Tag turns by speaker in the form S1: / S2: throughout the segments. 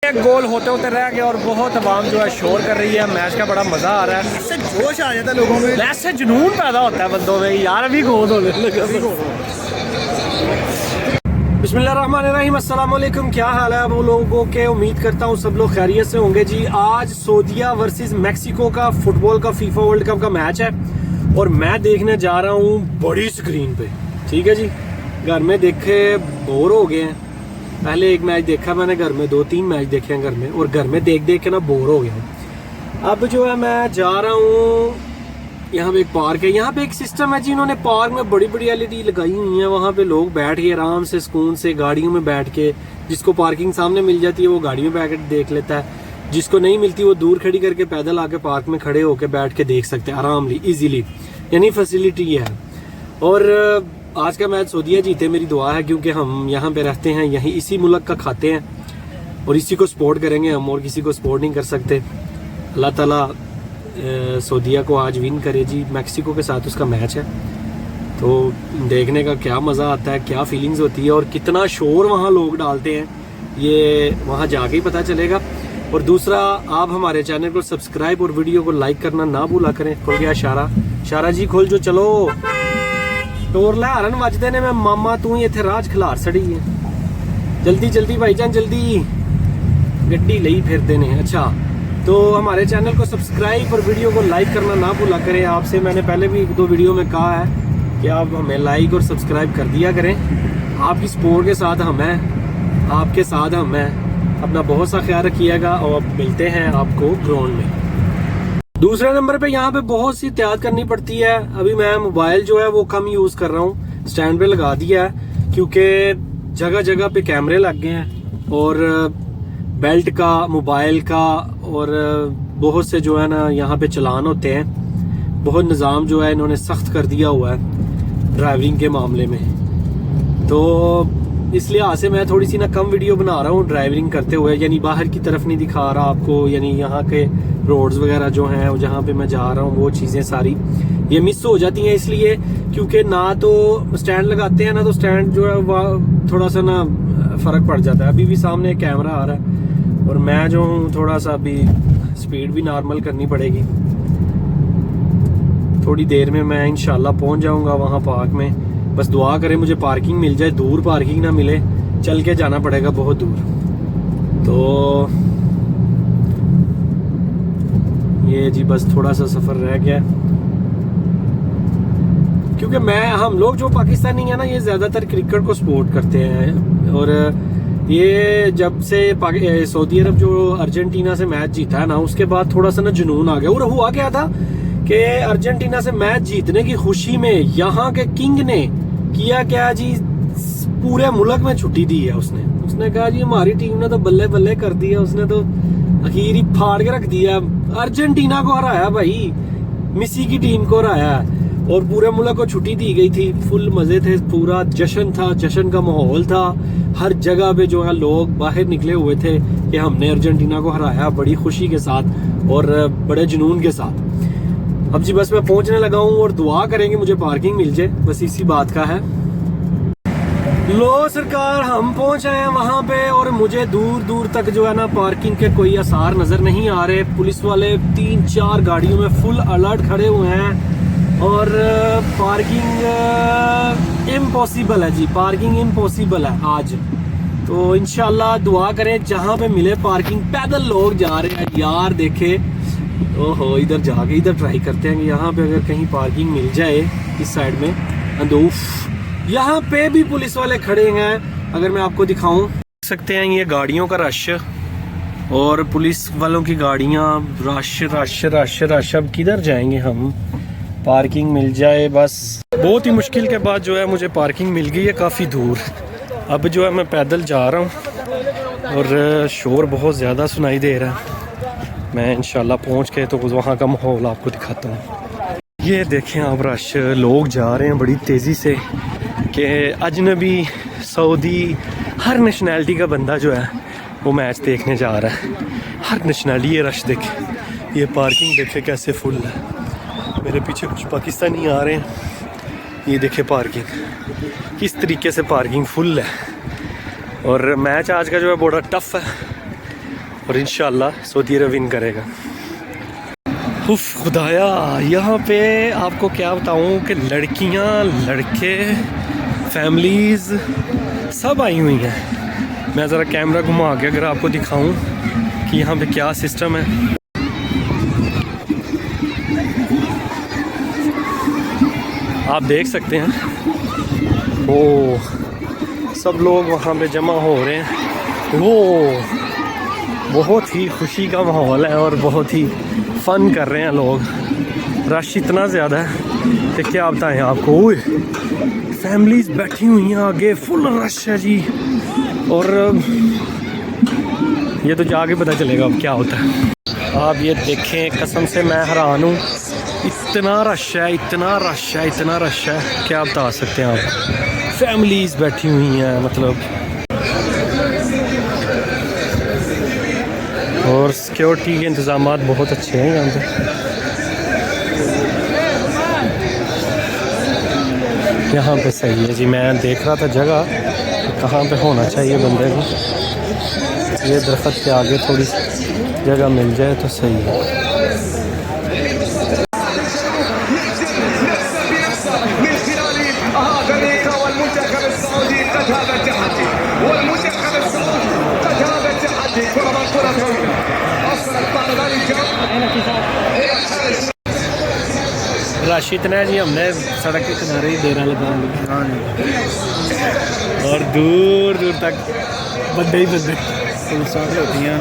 S1: एक गोल होते होते रह गया और बहुत आवाम जो है शोर कर रही है। मैच का बड़ा मज़ा आ रहा है,
S2: इससे जोश आ जाता है लोगों में,
S1: ऐसे जुनून पैदा होता है बंदों में यार। अभी गोल होने लगा। बिस्मिल्लाहिर्रहमानिर्रहीम, अस्सलाम वालेकुम। क्या हाल है वो लोगों के? उम्मीद करता हूँ सब लोग खैरियत से होंगे जी। आज सऊदीया वर्सेस मैक्सिको का फुटबॉल का फीफा वर्ल्ड कप का मैच है और मैं देखने जा रहा हूँ बड़ी स्क्रीन पे। ठीक है जी, घर में देखे बोर हो गए हैं। पहले एक मैच देखा मैंने घर में, 2-3 मैच देखे हैं घर में, और घर में देख देख के ना बोर हो गया हूँ। अब जो है मैं जा रहा हूँ, यहाँ पे एक पार्क है, यहाँ पे एक सिस्टम है जी, इन्होंने पार्क में बड़ी बड़ी LED लगाई हुई है। वहाँ पे लोग बैठ के आराम से सुकून से गाड़ियों में बैठ के, जिसको पार्किंग सामने मिल जाती है वो गाड़ी में बैठ के देख लेता है, जिसको नहीं मिलती वो दूर खड़ी करके पैदल आके पार्क में खड़े होके बैठ के देख सकते हैं आरामली इजीली, यानी फैसिलिटी है। और आज का मैच सऊदीया जीते मेरी दुआ है, क्योंकि हम यहाँ पे रहते हैं, यहीं इसी मुल्क का खाते हैं और इसी को सपोर्ट करेंगे हम, और किसी को सपोर्ट नहीं कर सकते। अल्लाह ताला सऊदीया को आज विन करे जी। मैक्सिको के साथ उसका मैच है, तो देखने का क्या मज़ा आता है, क्या फीलिंग्स होती है और कितना शोर वहाँ लोग डालते हैं, ये वहाँ जाके ही पता चलेगा। और दूसरा, आप हमारे चैनल को सब्सक्राइब और वीडियो को लाइक करना ना भूला करें। खुल गया शारा, शारा जी खोल जो, चलो टोर लहरन वजदे ने। मैं मामा तू ही इत्थे राज खिलार सड़ी है, जल्दी जल्दी भाईजान जल्दी, गड्डी लई फिरते ने। अच्छा, तो हमारे चैनल को सब्सक्राइब और वीडियो को लाइक करना ना भूला करें। आपसे मैंने पहले भी 1-2 वीडियो में कहा है कि आप हमें लाइक और सब्सक्राइब कर दिया करें। आपकी सपोर्ट के साथ हम हैं, आपके साथ हम हैं। अपना बहुत सा ख्याल रखिएगा और मिलते हैं आपको ग्राउंड में। दूसरे नंबर पे यहाँ पे बहुत सी एहतियात करनी पड़ती है। अभी मैं मोबाइल जो है वो कम यूज कर रहा हूँ, स्टैंड पे लगा दिया है, क्योंकि जगह जगह पे कैमरे लग गए हैं और बेल्ट का, मोबाइल का, और बहुत से जो है ना यहाँ पे चलान होते हैं। बहुत निज़ाम जो है इन्होंने सख्त कर दिया हुआ है ड्राइविंग के मामले में, तो इस लिहाज से मैं थोड़ी सी ना कम वीडियो बना रहा हूँ ड्राइविंग करते हुए, यानी बाहर की तरफ नहीं दिखा रहा आपको, यानी यहाँ के रोड्स वगैरह जो हैं जहाँ पे मैं जा रहा हूँ वो चीज़ें सारी ये मिस हो जाती हैं, इसलिए क्योंकि ना तो स्टैंड लगाते हैं ना तो स्टैंड जो है वह थोड़ा सा ना फ़र्क पड़ जाता है। अभी भी सामने कैमरा आ रहा है और मैं जो हूँ थोड़ा सा अभी स्पीड भी नॉर्मल करनी पड़ेगी। थोड़ी देर में मैं इंशाल्लाह पहुँच जाऊँगा वहाँ पार्क में। बस दुआ करें मुझे पार्किंग मिल जाए, दूर पार्किंग ना मिले, चल के जाना पड़ेगा बहुत दूर। तो ये जी बस थोड़ा सा सफ़र रह गया, क्योंकि हम लोग जो पाकिस्तानी है ना ये ज़्यादातर क्रिकेट को सपोर्ट करते हैं। और ये जब से सऊदी अरब जो अर्जेंटीना से मैच जीता है ना, उसके बाद थोड़ा सा ना जुनून आ गया। और हुआ क्या था कि अर्जेंटीना से मैच जीतने की खुशी में यहाँ के किंग ने किया क्या जी, पूरे मुल्क में छुट्टी दी है उसने कहा जी हमारी टीम ने तो बल्ले बल्ले कर दिया, उसने तो आखिर ही फाड़ के रख दिया, अर्जेंटीना को हराया भाई, मेसी की टीम को हराया और पूरे मुल्क को छुट्टी दी गई थी। फुल मजे थे, पूरा जश्न था, जश्न का माहौल था, हर जगह पे जो है लोग बाहर निकले हुए थे कि हमने अर्जेंटीना को हराया, बड़ी खुशी के साथ और बड़े जुनून के साथ। अब जी बस मैं पहुंचने लगा हूँ और दुआ करेंगे मुझे पार्किंग मिल जाए, बस इसी बात का है। लो सरकार, हम पहुंच आए हैं वहां पे और मुझे दूर दूर तक जो है ना पार्किंग के कोई आसार नजर नहीं आ रहे। पुलिस वाले 3-4 गाड़ियों में फुल अलर्ट खड़े हुए हैं और पार्किंग इम्पॉसिबल है जी, पार्किंग इम्पॉसिबल है आज। तो इंशाल्लाह दुआ करें जहां पे मिले पार्किंग। पैदल लोग जा रहे हैं यार, देखे ओहो, इधर जाके इधर ट्राई करते हैं कि यहाँ पे अगर कहीं पार्किंग मिल जाए इस साइड में। अंदूफ यहाँ पे भी पुलिस वाले खड़े हैं, अगर मैं आपको दिखाऊं देख सकते हैं ये गाड़ियों का रश और पुलिस वालों की गाड़ियाँ, रश रश रश रश। अब किधर जाएंगे हम, पार्किंग मिल जाए बस। बहुत ही मुश्किल के बाद जो है मुझे पार्किंग मिल गई है काफ़ी दूर। अब जो है मैं पैदल जा रहा हूँ और शोर बहुत ज़्यादा सुनाई दे रहा है। मैं इंशाल्लाह पहुँच के तो वहाँ का माहौल आपको दिखाता हूँ। ये देखें आप, रश लोग जा रहे हैं बड़ी तेज़ी से कि अजनबी, सऊदी, हर नेशनैलिटी का बंदा जो है वो मैच देखने जा रहा है, हर नेशनैलिटी। ये रश देखे, ये पार्किंग देखे कैसे फुल है। मेरे पीछे कुछ पाकिस्तानी आ रहे हैं, ये देखे पार्किंग किस तरीके से पार्किंग फुल है। और मैच आज का जो है बड़ा टफ है और इंशाल्लाह सऊदी अरब विन करेगा। उफ खुदाया, यहाँ पे आपको क्या बताऊँ कि लड़कियाँ लड़के फैमिलीज़ सब आई हुई हैं। मैं ज़रा कैमरा घुमा के अगर आपको दिखाऊं कि यहाँ पे क्या सिस्टम है। आप देख सकते हैं वो सब लोग वहाँ पे जमा हो रहे हैं। वो बहुत ही खुशी का माहौल है और बहुत ही फ़न कर रहे हैं लोग। रश इतना ज़्यादा है कि क्या बताएं आपको। फैमिलीज़ बैठी हुई हैं आगे, फुल रश है जी। और ये तो जाके पता चलेगा अब क्या होता है। आप ये देखें, कसम से मैं हैरान हूँ, इतना रश है, इतना रश है, इतना रश है, क्या बता सकते हैं आप। फैमिलीज़ बैठी हुई हैं मतलब, और सिक्योरिटी के इंतज़ाम बहुत अच्छे हैं यहाँ पे। यहाँ पे सही है जी। मैं देख रहा था जगह कहाँ पे होना चाहिए बंदे को। ये दरख्त के आगे थोड़ी जगह मिल जाए तो सही है। रश इतना है जी, हमने सड़क के किनारे ही डेरा लगा लिया और दूर दूर तक बंदे ही बंदे होती हैं।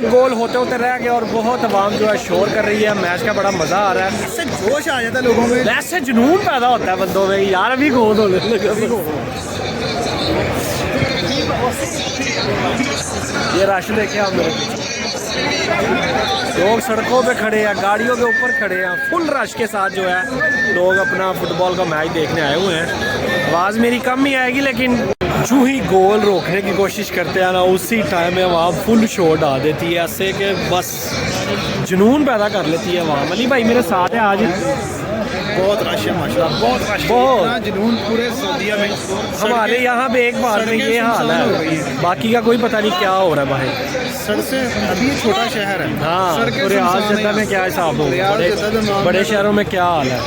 S1: गोल होते होते रह गया और बहुत आवाम जो है शोर कर रही है। मैच का बड़ा मजा आ रहा है, ऐसे जोश आ जाता है लोगों में, ऐसे जुनून पैदा होता है बंदों में, यार अभी गोल होने लगा। ये रश देखे आप मेरे, लोग सड़कों पे खड़े हैं, गाड़ियों के ऊपर खड़े हैं, फुल रश के साथ जो है लोग अपना फुटबॉल का मैच देखने आए हुए हैं। आवाज़ मेरी कम ही आएगी, लेकिन जो ही गोल रोकने की कोशिश करते हैं ना, उसी टाइम में वहाँ फुल शोर डाल देती है, ऐसे कि बस जुनून पैदा कर लेती है वहाँ। अली भाई मेरे साथ है आज।
S2: बहुत रश है माशाल्लाह, बहुत रश,
S1: बहुत
S2: जुनून पूरे सऊदीया में।
S1: हमारे यहाँ पे एक बार में ये हाल है, बाकी का कोई पता नहीं क्या हो रहा है बाहर।
S2: सड़क से अभी ये छोटा शहर है।
S1: हाँ, रियाद जद्दा में क्या हिसाब हो, बड़े शहरों में क्या हाल है।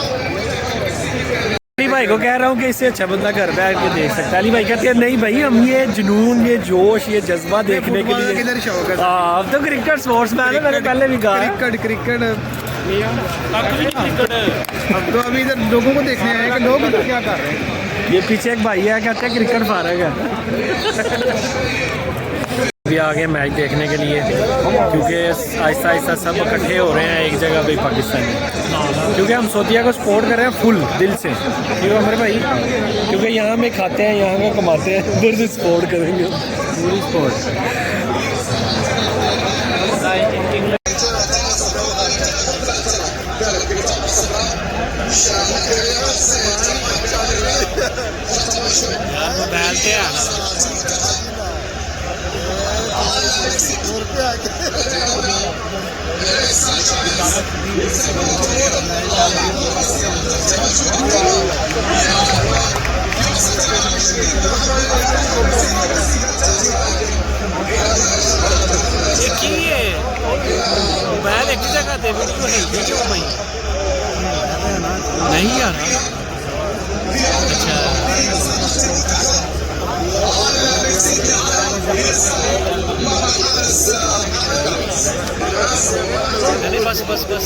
S1: अली भाई को कह रहा हूँ कि इससे अच्छा बंदा घर बैठ के देख सकता है। अली भाई कहते हैं नहीं भाई, हम ये जुनून, ये जोश, ये जज्बा देखने के लिए। अब तो क्रिकेट स्पोर्ट्स मैन है, मैंने पहले भी कहा
S2: क्रिकेट अब तो अभी इधर लोगों को देखने आए कि लोग इधर क्या कर रहे हैं।
S1: ये पीछे एक भाई है, कहते हैं क्रिकेट फारग है। भी आ गए मैच देखने के लिए, क्योंकि आहिस्ता आहिस्ता सब इकट्ठे हो रहे हैं एक जगह पे पाकिस्तान में, क्योंकि हम सऊदीया को सपोर्ट कर रहे हैं फुल दिल से। क्यों हमारे भाई, क्योंकि यहाँ में खाते हैं, यहाँ में कमाते हैं, उधर से सपोर्ट करेंगे पूरी सपोर्ट। मोबाइल एक जगह दे भाई नहीं यार। अच्छा बस बस बस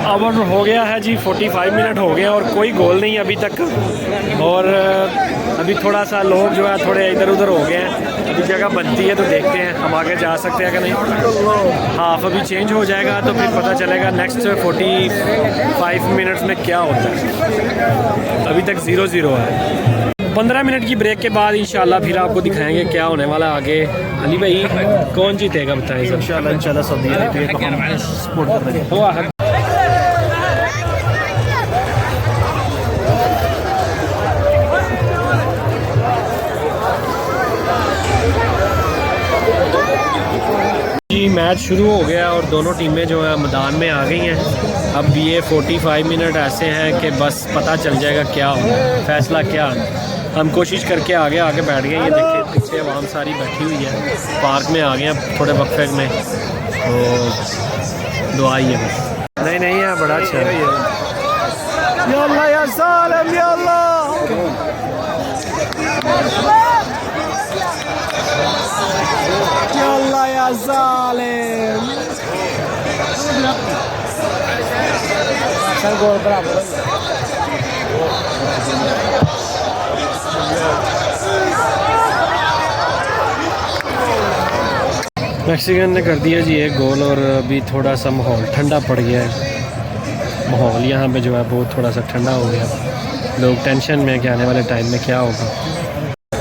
S1: अब हो गया है जी 45 मिनट हो गए और कोई गोल नहीं अभी तक। और अभी थोड़ा सा लोग जो है थोड़े इधर उधर हो गए हैं। अभी जगह बनती है तो देखते हैं हम आगे जा सकते हैं कि नहीं। हाफ अभी चेंज हो जाएगा तो फिर पता चलेगा नेक्स्ट 45 मिनट्स में क्या होता है। अभी तक 0-0 है। 15 मिनट की ब्रेक के बाद इंशाल्लाह फिर आपको दिखाएंगे क्या होने वाला आगे। अली भाई कौन जीतेगा बताएं? इंशाल्लाह सऊदी अरब को हम सपोर्ट कर रहे हैं। जी मैच शुरू हो गया और दोनों टीमें जो है मैदान में आ गई हैं। अब ये 45 मिनट ऐसे हैं कि बस पता चल जाएगा क्या होगा, फैसला क्या है। हम कोशिश करके आगे बैठ गए। ये देखिए पीछे आवाम सारी बैठी हुई है, पार्क में आ गए हैं थोड़े वक्फे में। तो दुआ ही है बस। नहीं है बड़ा अच्छा है। यल्ला या सालम यल्ला यल्ला या सालम। गोल बराबर मैक्सिकन ने कर दिया जी एक गोल। और अभी थोड़ा सा माहौल ठंडा पड़ गया है। माहौल यहाँ पे जो है बहुत थोड़ा सा ठंडा हो गया। लोग टेंशन में कि आने वाले टाइम में क्या होगा।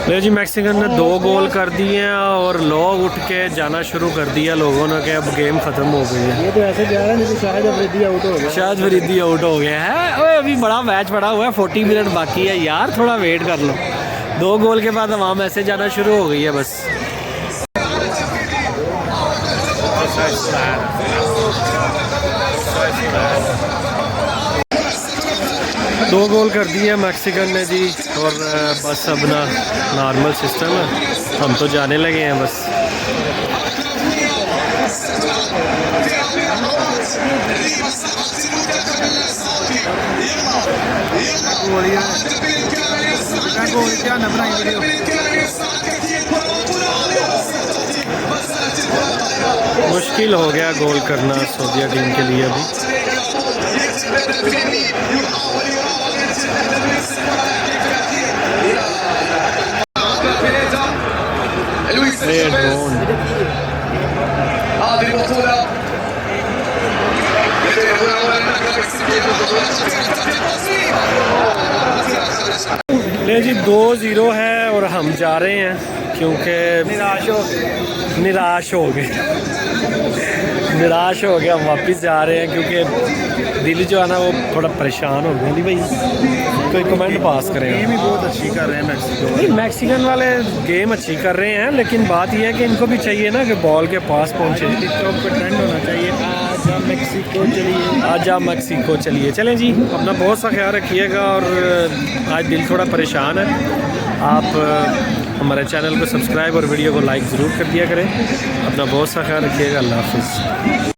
S1: ले जी मैक्सिकन ने 2 गोल कर दिए हैं और लोग उठ के जाना शुरू कर दिया लोगों ने कि अब गेम ख़त्म हो गई है। ये तो ऐसे जा रहा है जैसे शायद अफरीदी आउट हो गया। शायद अफरीदी आउट हो गया है। ओए अभी बड़ा मैच पड़ा हुआ है, 40 मिनट बाकी है यार, थोड़ा वेट कर लो। 2 गोल के बाद आवाम ऐसे जाना शुरू हो गई है बस। दो गोल कर दिए मैक्सिकन ने जी। और बस अब ना नॉर्मल सिस्टम है, हम तो जाने लगे हैं बस। मुश्किल हो गया गोल करना सऊदीया टीम के लिए अभी। ले जी 2-0 है और हम जा रहे हैं क्योंकि निराश हो गया। हम वापस जा रहे हैं क्योंकि दिल जो है ना वो थोड़ा परेशान हो गया। नहीं भाई कोई कमेंट पास करें। गेम ही बहुत अच्छी कर रहे हैं मैक्सिकन वाले, गेम अच्छी कर रहे हैं, लेकिन बात यह है कि इनको भी चाहिए ना कि बॉल के पास पहुंचे। टिकटॉक पर ट्रेंड होना चाहिए। आजा मैक्सिको चलिए, आजा मैक्सिको चलिए। चलें जी, अपना बहुत सा ख्याल रखिएगा। और आज दिल थोड़ा परेशान है। आप हमारे चैनल को सब्सक्राइब और वीडियो को लाइक ज़रूर कर दिया करें। अपना बहुत सा ख्याल रखिएगा। अल्लाह हाफ़िज़।